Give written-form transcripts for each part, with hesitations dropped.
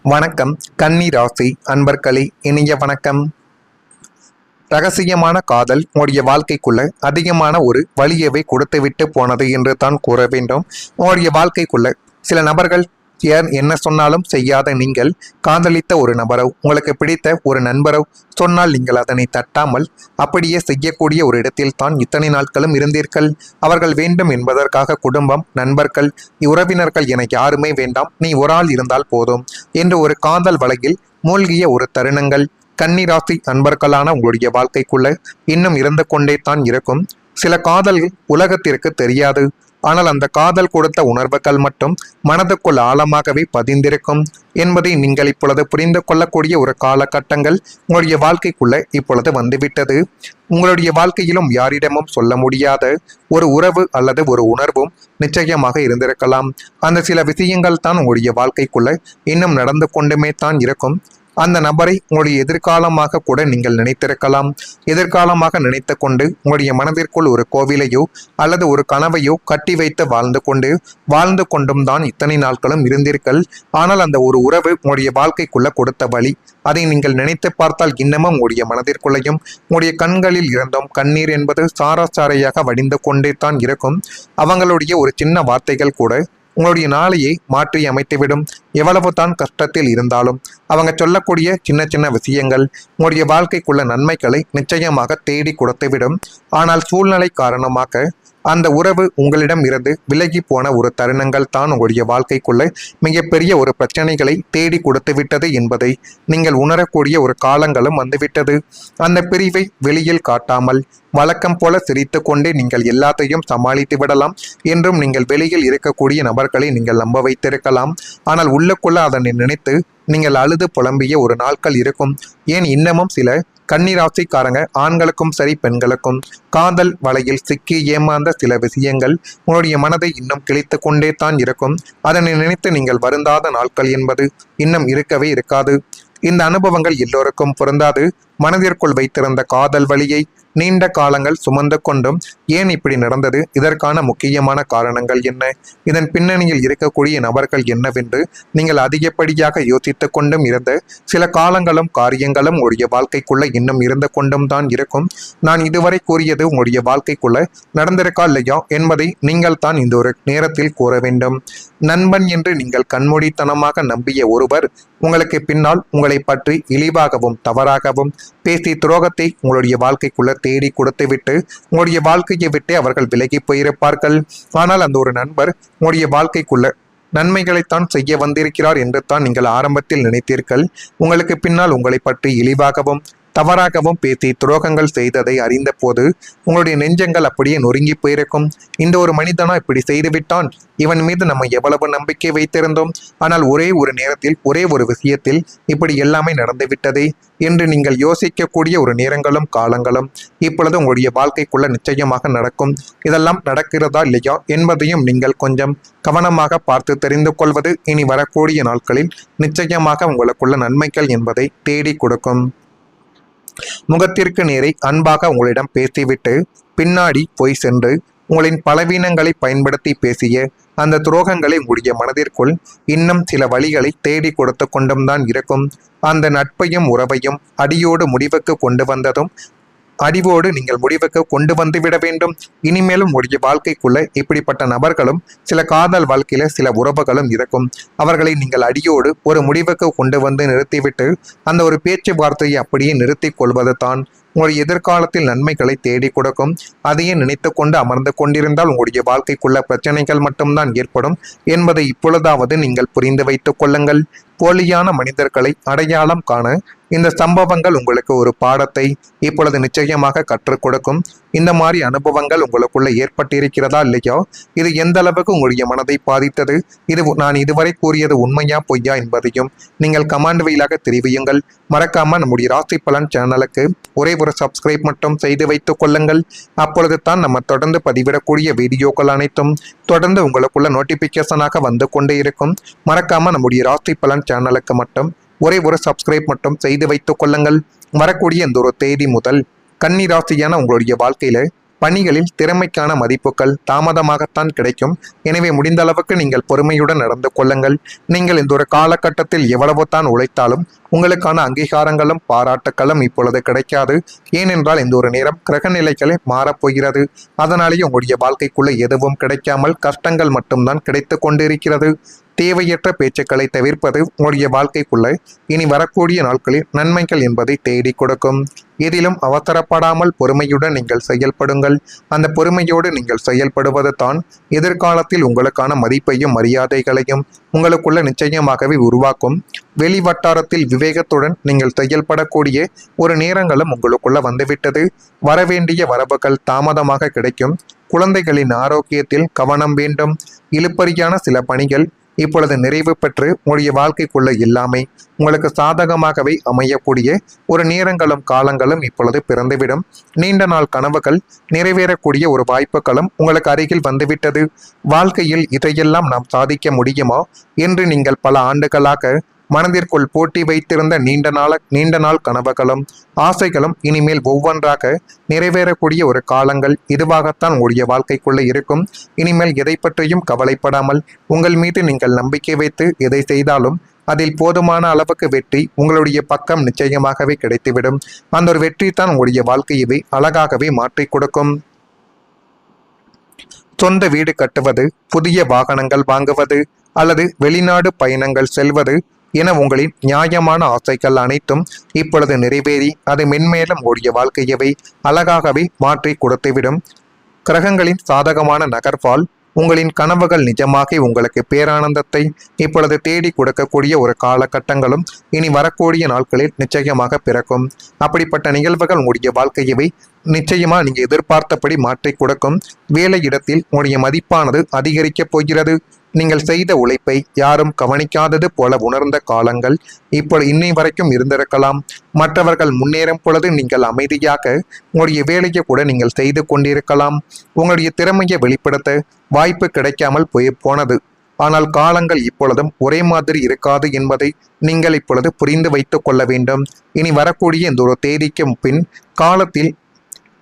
வணக்கம். கன்னி ராசி அன்பர்களே, இனிய வணக்கம். ரகசியமான காதல் உங்களுடைய வாழ்க்கைக்குள்ள அதிகமான ஒரு வலியவை கொடுத்துவிட்டு போனது என்று தான் கூற வேண்டும். உங்களுடைய வாழ்க்கைக்குள்ள சில நபர்கள் என்ன சொன்னாலும் செய்யாத நீங்கள் காதலித்த ஒரு நபரோ உங்களுக்கு பிடித்த ஒரு நண்பரோ சொன்னால் நீங்கள் அதனை தட்டாமல் அப்படியே செய்யக்கூடிய ஒரு இடத்தில் தான் இத்தனை நாட்களும் இருந்தீர்கள். அவர்கள் வேண்டும் என்பதற்காக குடும்பம், நண்பர்கள், உறவினர்கள் என யாருமே வேண்டாம், நீ ஒரு ஆள் இருந்தால் போதும் என்று ஒரு காதல் வலையில் மூழ்கிய ஒரு தருணங்கள் கன்னிராசி அன்பர்களான உங்களுடைய வாழ்க்கைக்குள்ள இன்னும் இருந்து கொண்டே தான் இருக்கும். சில காதல் உலகத்திற்கு தெரியாது. ஆனால் அந்த காதல் கொடுத்த உணர்வுகள் மட்டும் மனதுக்குள் ஆழமாகவே பதிந்திருக்கும் என்பதை நீங்கள் இப்பொழுது புரிந்து கொள்ளக்கூடிய ஒரு காலகட்டங்கள் உங்களுடைய வாழ்க்கைக்குள்ள இப்பொழுது வந்துவிட்டது. உங்களுடைய வாழ்க்கையிலும் யாரிடமும் சொல்ல முடியாத ஒரு உறவு அல்லது ஒரு உணர்வும் நிச்சயமாக இருந்திருக்கலாம். அந்த சில விஷயங்கள் தான் உங்களுடைய வாழ்க்கைக்குள்ள இன்னும் நடந்து கொண்டுமே தான் இருக்கும். அந்த நபரை உங்களுடைய எதிர்காலமாக கூட நீங்கள் நினைத்திருக்கலாம். எதிர்காலமாக நினைத்து கொண்டு உங்களுடைய மனதிற்குள் ஒரு கோவிலையோ அல்லது ஒரு கனவையோ கட்டி வைத்து வாழ்ந்து கொண்டும் தான் இத்தனை நாட்களும் இருந்தீர்கள். ஆனால் அந்த ஒரு உறவு உங்களுடைய வாழ்க்கைக்குள்ள கொடுத்த வழி, அதை நீங்கள் நினைத்து பார்த்தால் இன்னமும் உங்களுடைய மனதிற்குள்ளையும் உங்களுடைய கண்களில் இருந்தும் கண்ணீர் என்பது சாராசாரையாக வடிந்து கொண்டே தான் இருக்கும். அவங்களுடைய ஒரு சின்ன வார்த்தைகள் கூட உங்களுடைய நாளையை மாற்றி அமைத்துவிடும். எவ்வளவு தான் கஷ்டத்தில் இருந்தாலும் அவங்க சொல்லக்கூடிய சின்ன சின்ன விஷயங்கள் உங்களுடைய வாழ்க்கைக்குள்ள நன்மைகளை நிச்சயமாக தேடி கொடுத்துவிடும். ஆனால் சூழ்நிலை காரணமாக அந்த உறவு உங்களிடம் இருந்து விலகி போன ஒரு தருணங்கள் தான் உங்களுடைய வாழ்க்கைக்குள்ள மிகப்பெரிய ஒரு பிரச்சனைகளை தேடி கொடுத்து விட்டது என்பதை நீங்கள் உணரக்கூடிய ஒரு காலங்களும் வந்துவிட்டது. அந்த பிரிவை வெளியில் காட்டாமல் வழக்கம் போல சிரித்து கொண்டே நீங்கள் எல்லாத்தையும் சமாளித்து விடலாம் என்றும் நீங்கள் வெளியில் இருக்கக்கூடிய நபர்களை நீங்கள் நம்ப வைத்திருக்கலாம். ஆனால் உள்ளுக்குள்ள அதனை நினைத்து நீங்கள் அழுது புலம்பிய ஒரு நாட்கள் இருக்கும். ஏன் இன்னமும் சில கன்னிராசிக்காரங்க ஆண்களுக்கும் சரி பெண்களுக்கும் காதல் வலையில் சிக்கி ஏமாந்த சில விஷயங்கள் உங்களுடைய மனதை இன்னும் கிழித்து கொண்டே தான் இருக்கும். அதனை நினைத்து நீங்கள் வருந்தாத நாட்கள் என்பது இன்னும் இருக்கவே இருக்காது. இந்த அனுபவங்கள் எல்லோருக்கும் பொருந்தாது. மனதிற்குள் வைத்திருந்த காதல் வலியை நீண்ட காலங்கள் சுமந்து கொண்டும் ஏன் இப்படி நடந்தது, இதற்கான முக்கியமான காரணங்கள் என்ன, இதன் பின்னணியில் இருக்கக்கூடிய நபர்கள் என்னவென்று நீங்கள் அதிகப்படியாக யோசித்து கொண்டும் இருந்த சில காலங்களும் காரியங்களும் உங்களுடைய வாழ்க்கைக்குள்ள இன்னும் இருந்து கொண்டும் தான் இருக்கும். நான் இதுவரை கூறியது உங்களுடைய வாழ்க்கைக்குள்ள நடந்திருக்கா இல்லையா என்பதை நீங்கள் தான் இந்த ஒரு நேரத்தில் கூற வேண்டும். நண்பன் என்று நீங்கள் கண்மூடித்தனமாக நம்பிய ஒருவர் உங்களுக்கு பின்னால் உங்களை பற்றி இழிவாகவும் தவறாகவும் பேசி துரோகத்தை உங்களுடைய வாழ்க்கைக்குள்ள தேடி கொடுத்துவிட்டு உங்களுடைய வாழ்க்கையை விட்டு அவர்கள் விலகி போயிருப்பார்கள். ஆனால் அந்த ஒரு நண்பர் உங்களுடைய வாழ்க்கைக்குள்ள நன்மைகளைத்தான் செய்ய வந்திருக்கிறார் என்று தான் நீங்கள் ஆரம்பத்தில் நினைத்தீர்கள். உங்களுக்கு பின்னால் உங்களை பற்றி இழிவாகவும் தவறாகவும் பேசி துரோகங்கள் செய்ததை அறிந்த போது உங்களுடைய நெஞ்சங்கள் அப்படியே நொறுங்கி போயிருக்கும். இந்த ஒரு மனிதனா இப்படி செய்துவிட்டான், இவன் மீது நம்ம எவ்வளவு நம்பிக்கை வைத்திருந்தோம், ஆனால் ஒரே ஒரு நேரத்தில் ஒரே ஒரு விஷயத்தில் இப்படி எல்லாமே நடந்துவிட்டதே என்று நீங்கள் யோசிக்கக்கூடிய ஒரு நேரங்களும் காலங்களும் இப்பொழுது உங்களுடைய வாழ்க்கைக்குள்ள நிச்சயமாக நடக்கும். இதெல்லாம் நடக்கிறதா இல்லையா என்பதையும் நீங்கள் கொஞ்சம் கவனமாக பார்த்து தெரிந்து கொள்வது இனி வரக்கூடிய நாட்களில் நிச்சயமாக உங்களுக்குள்ள நன்மைகள் என்பதை தேடி கொடுக்கும். முகத்திற்கு நேரே அன்பாக உங்களிடம் பேசிவிட்டு பின்னாடி போய் சென்று உங்களின் பலவீனங்களை பயன்படுத்தி பேசிய அந்த துரோகங்களை உங்களுடைய மனதிற்குள் இன்னும் சில வழிகளை தேடி கொடுத்து கொண்டும் தான் இருக்கும். அந்த நட்பையும் உறவையும் அடியோடு முடிவுக்கு கொண்டு வந்ததும் அறிவோடு நீங்கள் முடிவுக்கு கொண்டு வந்து விட வேண்டும். இனிமேலும் உடைய வாழ்க்கைக்குள்ள இப்படிப்பட்ட நபர்களும் சில காதல் வாழ்க்கையில சில உறவுகளும் இருக்கும். அவர்களை நீங்கள் அடியோடு ஒரு முடிவுக்கு கொண்டு வந்து நிறுத்திவிட்டு அந்த ஒரு பேச்சுவார்த்தையை அப்படியே நிறுத்தி கொள்வது தான் உங்களுடைய எதிர்காலத்தில் நன்மைகளை தேடி கொடுக்கும். அதையே நினைத்து கொண்டு அமர்ந்து கொண்டிருந்தால் உங்களுடைய வாழ்க்கைக்குள்ள பிரச்சனைகள் மட்டும்தான் ஏற்படும் என்பதை இப்பொழுதாவது நீங்கள் புரிந்து வைத்துக் கொள்ளுங்கள். போலியான மனிதர்களை அடையாளம் காண இந்த சம்பவங்கள் உங்களுக்கு ஒரு பாடத்தை இப்பொழுது நிச்சயமாக கற்றுக் கொடுக்கும். இந்த மாதிரி அனுபவங்கள் உங்களுக்குள்ள ஏற்பட்டிருக்கிறதா இல்லையா, இது எந்த அளவுக்கு உங்களுடைய மனதை பாதித்தது, இது நான் இதுவரை கூறியது உண்மையா பொய்யா என்பதையும் நீங்கள் கமெண்ட் வழியாக தெரிவியுங்கள். மறக்காம நம்முடைய ராசி பலன் சேனலுக்கு ஒரே ஒரு சப்ஸ்கிரைப் மட்டும் செய்து வைத்துக் கொள்ளுங்கள். அப்பொழுது தான் நம்ம தொடர்ந்து பதிவிடக்கூடிய வீடியோக்கள் அனைத்தும் தொடர்ந்து உங்களுக்குள்ள நோட்டிபிகேஷனாக வந்து கொண்டே இருக்கும். மறக்காம நம்முடைய ராசி பலன் சேனலுக்கு மட்டும் ஒரே ஒரு சப்ஸ்கிரைப் மட்டும் செய்து வைத்துக் கொள்ளுங்கள். வரக்கூடிய இந்த ஒரு தேதி முதல் கன்னி ராசியான உங்களுடைய வாழ்க்கையில பணிகளில் திறமைக்கான மதிப்புகள் தாமதமாகத்தான் கிடைக்கும். எனவே முடிந்த அளவுக்கு நீங்கள் பொறுமையுடன் நடந்து கொள்ளுங்கள். நீங்கள் இந்த ஒரு காலகட்டத்தில் எவ்வளவு தான் உழைத்தாலும் உங்களுக்கான அங்கீகாரங்களும் பாராட்டுக்களும் இப்பொழுது கிடைக்காது. ஏனென்றால் இந்த ஒரு நேரம் கிரக நிலைகளை மாறப்போகிறது. அதனாலேயே உங்களுடைய வாழ்க்கைக்குள்ள எதுவும் கிடைக்காமல் கஷ்டங்கள் மட்டும்தான் கிடைத்து கொண்டிருக்கிறது. தேவையற்ற பேச்சுக்களை தவிர்ப்பது உங்களுடைய வாழ்க்கைக்குள்ள இனி வரக்கூடிய நாட்களில் நன்மைகள் என்பதை தேடி கொடுக்கும். எதிலும் அவசரப்படாமல் பொறுமையுடன் நீங்கள் செயல்படுங்கள். அந்த பொறுமையோடு நீங்கள் செயல்படுவது தான் எதிர்காலத்தில் உங்களுக்கான மதிப்பையும் மரியாதைகளையும் உங்களுக்குள்ள நிச்சயமாகவே உருவாக்கும். வெளி வட்டாரத்தில் விவேகத்துடன் நீங்கள் செயல்படக்கூடிய ஒரு நேரங்களும் உங்களுக்குள்ள வந்துவிட்டது. வரவேண்டிய வரவுகள் தாமதமாக கிடைக்கும். குழந்தைகளின் ஆரோக்கியத்தில் கவனம் வேண்டும். இழுபறியான சில பணிகள் இப்பொழுது நிறைவு பெற்று உங்களுடைய வாழ்க்கைக்குள்ள எல்லாமே உங்களுக்கு சாதகமாகவே அமையக்கூடிய ஒரு நேரங்களும் காலங்களும் இப்பொழுது பிறந்துவிடும். நீண்ட நாள் கனவுகள் நிறைவேறக்கூடிய ஒரு வாய்ப்புகளும் உங்களுக்கு அருகில் வந்துவிட்டது. வாழ்க்கையில் இதையெல்லாம் நாம் சாதிக்க முடியுமா என்று நீங்கள் பல ஆண்டுகளாக மனதிற்குள் போட்டி வைத்திருந்த நீண்ட நாள் கனவுகளும் ஆசைகளும் இனிமேல் ஒவ்வொன்றாக நிறைவேறக்கூடிய ஒரு காலங்கள் இதுவாகத்தான் உங்களுடைய வாழ்க்கைக்குள்ள இருக்கும். இனிமேல் எதை பற்றியும் கவலைப்படாமல் உங்கள் மீது நீங்கள் நம்பிக்கை வைத்து எதை செய்தாலும் அதில் போதுமான அளவுக்கு வெற்றி உங்களுடைய பக்கம் நிச்சயமாகவே கிடைத்துவிடும். அந்த ஒரு வெற்றி தான் உங்களுடைய வாழ்க்கையவே அழகாகவே மாற்றி கொடுக்கும். சொந்த வீடு கட்டுவது, புதிய வாகனங்கள் வாங்குவது அல்லது வெளிநாடு பயணங்கள் செல்வது என உங்களின் நியாயமான ஆசைகள் அனைத்தும் இப்பொழுது நிறைவேறி அது மென்மேலும் ஓடிய வாழ்க்கையவை அழகாகவே மாற்றி கொடுத்துவிடும். கிரகங்களின் சாதகமான நகர்வால் உங்களின் கனவுகள் நிஜமாகி உங்களுக்கு பேரானந்தத்தை இப்பொழுது தேடி கொடுக்கக்கூடிய ஒரு காலகட்டங்களும் இனி வரக்கூடிய நாட்களில் நிச்சயமாக பிறக்கும். அப்படிப்பட்ட நிகழ்வுகள் உங்களுடைய வாழ்க்கையவை நிச்சயமா நீங்க எதிர்பார்த்தபடி மாற்றி கொடுக்கும். வேலை இடத்தில் உங்களுடைய மதிப்பானது அதிகரிக்கப் போகிறது. நீங்கள் செய்த உழைப்பை யாரும் கவனிக்காதது போல உணர்ந்த காலங்கள் இப்பொழுது இன்னை வரைக்கும் இருந்திருக்கலாம். மற்றவர்கள் முன்னேறும் பொழுது நீங்கள் அமைதியாக உங்களுடைய வேலையை கூட நீங்கள் செய்து கொண்டிருக்கலாம். உங்களுடைய திறமையை வெளிப்படுத்த வாய்ப்பு கிடைக்காமல் போனது. ஆனால் காலங்கள் இப்பொழுதும் ஒரே மாதிரி இருக்காது என்பதை நீங்கள் இப்பொழுது புரிந்து வைத்துக் கொள்ள வேண்டும். இனி வரக்கூடிய இந்த ஒரு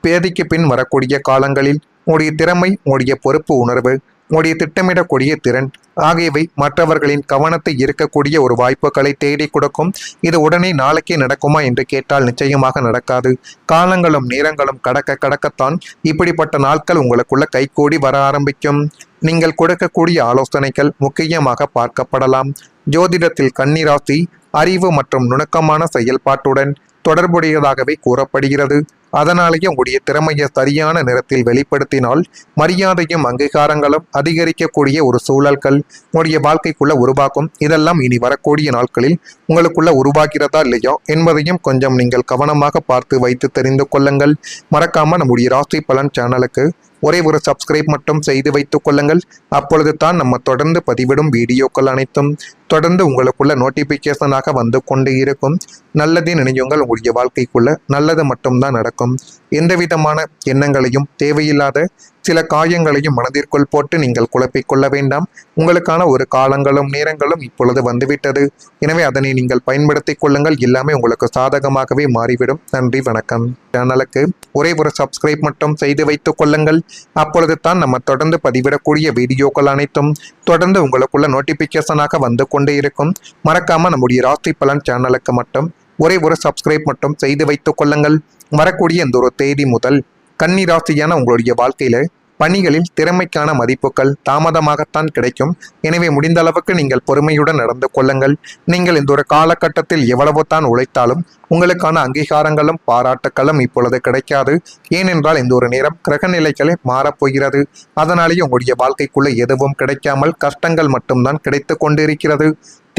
தேதிக்கு பின் வரக்கூடிய காலங்களில் உங்களுடைய திறமை, உங்களுடைய பொறுப்பு உணர்வு, உங்களுடைய திட்டமிடக்கூடிய திறன் ஆகியவை மற்றவர்களின் கவனத்தை ஈர்க்கக்கூடிய ஒரு வாய்ப்புகளை தேடி கொடுக்கும். இது உடனே நாளைக்கே நடக்குமா என்று கேட்டால் நிச்சயமாக நடக்காது. காலங்களும் நேரங்களும் கடக்கத்தான் இப்படிப்பட்ட நாட்கள் உங்களுக்குள்ள கைகூடி வர ஆரம்பிக்கும். நீங்கள் கொடுக்கக்கூடிய ஆலோசனைகள் முக்கியமாக பார்க்கப்படலாம். ஜோதிடத்தில் கன்னி ராசி அறிவு மற்றும் நுணுக்கமான செயல்பாட்டுடன் தொடர்புடையதாகவே கூறப்படுகிறது. அதனாலேயே உங்களுடைய திறமையை சரியான நேரத்தில் வெளிப்படுத்தினால் மரியாதையும் அங்கீகாரங்களும் அதிகரிக்கக்கூடிய ஒரு சூழல்கள் உங்களுடைய வாழ்க்கைக்குள்ள உருவாக்கும். இதெல்லாம் இனி வரக்கூடிய நாட்களில் உங்களுக்குள்ள உருவாகிறதா இல்லையா என்பதையும் கொஞ்சம் நீங்கள் கவனமாக பார்த்து வைத்து தெரிந்து கொள்ளுங்கள். மறக்காம நம்முடைய ராசி பலன் சேனலுக்கு ஒரே ஒரு சப்ஸ்கிரைப் மட்டும் செய்து வைத்துக் கொள்ளுங்கள். அப்பொழுது தான் நம்ம தொடர்ந்து பதிவிடும் வீடியோக்கள் அனைத்தும் தொடர்ந்து உங்களுக்குள்ள நோட்டிபிகேஷனாக வந்து கொண்டு இருக்கும். நல்லதே நினையுங்கள். உங்களுடைய வாழ்க்கைக்குள்ள நல்லது மட்டும்தான் நடக்கும். எந்த விதமான எண்ணங்களையும் தேவையில்லாத சில காயங்களையும் மனதிற்குள் போட்டு நீங்கள் குழப்பிக்கொள்ள வேண்டாம். உங்களுக்கான ஒரு காலங்களும் நேரங்களும் இப்பொழுது வந்துவிட்டது. எனவே அதனை நீங்கள் பயன்படுத்திக் கொள்ளுங்கள். எல்லாமே உங்களுக்கு சாதகமாகவே மாறிவிடும். நன்றி, வணக்கம். சேனலுக்கு ஒரே ஒரு சப்ஸ்கிரைப் மட்டும் செய்து வைத்துக் கொள்ளுங்கள். அப்பொழுது தான் நம்ம தொடர்ந்து பதிவிடக்கூடிய வீடியோக்கள் அனைத்தும் தொடர்ந்து உங்களுக்குள்ள நோட்டிபிகேஷனாக வந்து கொண்டே இருக்கும். மறக்காம நம்முடைய ராசி பலன் சேனலுக்கு மட்டும் ஒரே ஒரு சப்ஸ்கிரைப் மட்டும் செய்து வைத்துக் கொள்ளுங்கள். வரக்கூடிய இந்த ஒரு தேதி முதல் கன்னி ராசியான உங்களுடைய வாழ்க்கையில பணிகளில் திறமைக்கான மதிப்புகள் தாமதமாகத்தான் கிடைக்கும். எனவே முடிந்த அளவுக்கு நீங்கள் பொறுமையுடன் நடந்து கொள்ளுங்கள். நீங்கள் இந்த ஒரு காலகட்டத்தில் எவ்வளவு தான் உழைத்தாலும் உங்களுக்கான அங்கீகாரங்களும் பாராட்டுக்களும் இப்பொழுது கிடைக்காது. ஏனென்றால் இந்த ஒரு நேரம் கிரக நிலைகளை மாறப்போகிறது. அதனாலேயே உங்களுடைய வாழ்க்கைக்குள்ள எதுவும் கிடைக்காமல் கஷ்டங்கள் மட்டும்தான் கிடைத்து கொண்டிருக்கிறது.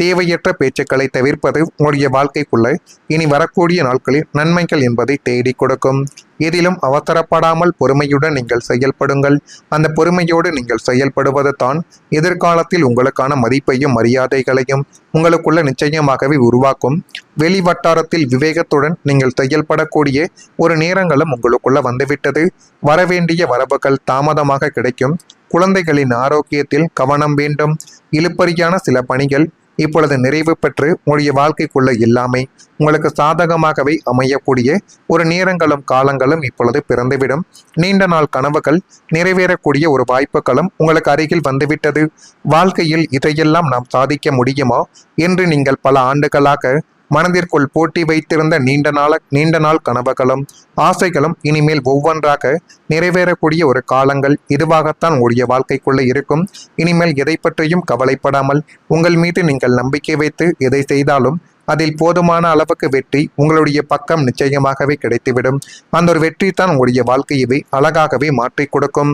தேவையற்ற பேச்சுக்களை தவிர்ப்பது உங்களுடைய வாழ்க்கைக்குள்ள இனி வரக்கூடிய நாட்களில் நன்மைகள் என்பதை தேடி கொடுக்கும். எதிலும் அவசரப்படாமல் பொறுமையுடன் நீங்கள் செயல்படுங்கள். அந்த பொறுமையோடு நீங்கள் செயல்படுவது தான் எதிர்காலத்தில் உங்களுக்கான மதிப்பையும் மரியாதைகளையும் உங்களுக்குள்ள நிச்சயமாகவே உருவாக்கும். வெளி வட்டாரத்தில் விவேகத்துடன் நீங்கள் செயல்படக்கூடிய ஒரு நேரங்களும் உங்களுக்குள்ள வந்துவிட்டது. வரவேண்டிய வரவுகள் தாமதமாக கிடைக்கும். குழந்தைகளின் ஆரோக்கியத்தில் கவனம் வேண்டும். இழுபறியான சில பணிகள் இப்பொழுது நிறைவு பெற்று உங்களுடைய வாழ்க்கைக்குள்ள எல்லாமே உங்களுக்கு சாதகமாகவே அமையக்கூடிய ஒரு நேரங்களும் காலங்களும் இப்பொழுது பிறந்துவிடும். நீண்ட நாள் கனவுகள் நிறைவேறக்கூடிய ஒரு வாய்ப்புகளும் உங்களுக்கு அருகில் வந்துவிட்டது. வாழ்க்கையில் இதையெல்லாம் நாம் சாதிக்க முடியுமா என்று நீங்கள் பல ஆண்டுகளாக மனதிற்குள் போட்டி வைத்திருந்த நீண்ட நாள் கனவுகளும் ஆசைகளும் இனிமேல் ஒவ்வொன்றாக நிறைவேறக்கூடிய ஒரு காலங்கள் இதுவாகத்தான் உங்களுடைய வாழ்க்கைக்குள்ள இருக்கும். இனிமேல் எதை பற்றியும் கவலைப்படாமல் உங்கள் மீது நீங்கள் நம்பிக்கை வைத்து எதை செய்தாலும் அதில் போதுமான அளவுக்கு வெற்றி உங்களுடைய பக்கம் நிச்சயமாகவே கிடைத்துவிடும். அந்த ஒரு வெற்றி தான் உங்களுடைய வாழ்க்கையவே அழகாகவே மாற்றி கொடுக்கும்.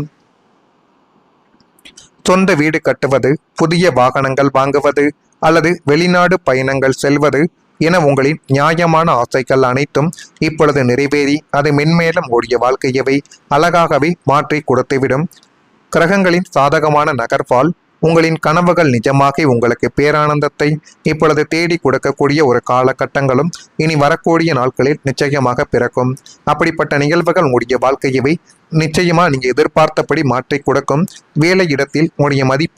சொந்த வீடு கட்டுவது, புதிய வாகனங்கள் வாங்குவது அல்லது வெளிநாடு பயணங்கள் செல்வது என உங்களின் நியாயமான ஆசைகள் அனைத்தும் இப்பொழுது நிறைவேறி அது மென்மேலும் ஓடிய வாழ்க்கையவை அழகாகவே மாற்றி கொடுத்துவிடும். கிரகங்களின் சாதகமான நகர்வால் உங்களின் கனவுகள் நிஜமாகி உங்களுக்கு பேரானந்தத்தை இப்பொழுது தேடி கொடுக்கக்கூடிய ஒரு காலகட்டங்களும் இனி வரக்கூடிய நாட்களில் நிச்சயமாக பிறக்கும். அப்படிப்பட்ட நிகழ்வுகள் உங்களுடைய வாழ்க்கையவை நிச்சயமா நீங்க எதிர்பார்த்தபடி மாற்றி கொடுக்கும். வேலை இடத்தில் உங்களுடைய மதிப்பு